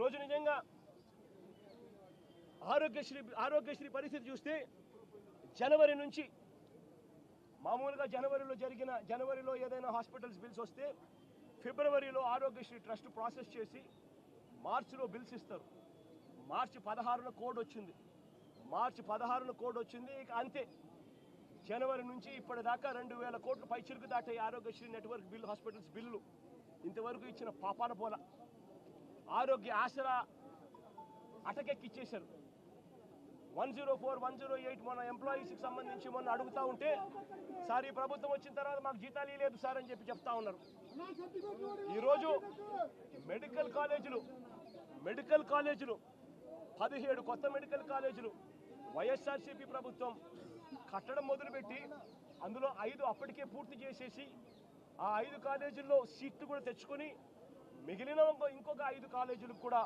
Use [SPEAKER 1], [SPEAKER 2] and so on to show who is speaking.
[SPEAKER 1] రోజు నిజంగా ఆరోగ్యశ్రీ పరిస్థితి చూస్తే జనవరి నుంచి మామూలుగా జనవరిలో ఏదైనా హాస్పిటల్స్ బిల్స్ వస్తే ఫిబ్రవరిలో ఆరోగ్యశ్రీ ట్రస్ట్ ప్రాసెస్ చేసి మార్చిలో బిల్స్ ఇస్తారు. మార్చి 16న కోడ్ వచ్చింది. ఇక అంతే. జనవరి నుంచి ఇప్పటిదాకా 2000 కోట్లు పైచిరుకు దాటాయి ఆరోగ్యశ్రీ నెట్వర్క్ బిల్ హాస్పిటల్స్ బిల్లులు. ఇంతవరకు ఇచ్చిన పాపాన పోల. ఆరోగ్య ఆసరా అటకెక్కిచ్చేశారు. 104, 108 మన ఎంప్లాయీస్కి సంబంధించి మొన్న అడుగుతూ ఉంటే సార్ ఈ ప్రభుత్వం వచ్చిన తర్వాత మాకు జీతాలు లేదు సార్ అని చెప్తా ఉన్నారు. ఈరోజు మెడికల్ కాలేజీలు 17 కొత్త మెడికల్ కాలేజీలు వైఎస్ఆర్సీపీ ప్రభుత్వం కట్టడం మొదలుపెట్టి అందులో 5 అప్పటికే పూర్తి చేసేసి ఆ 5 కాలేజీల్లో సీట్లు కూడా తెచ్చుకొని మిగిలిన ఇంకొక 5 కాలేజీలకు కూడా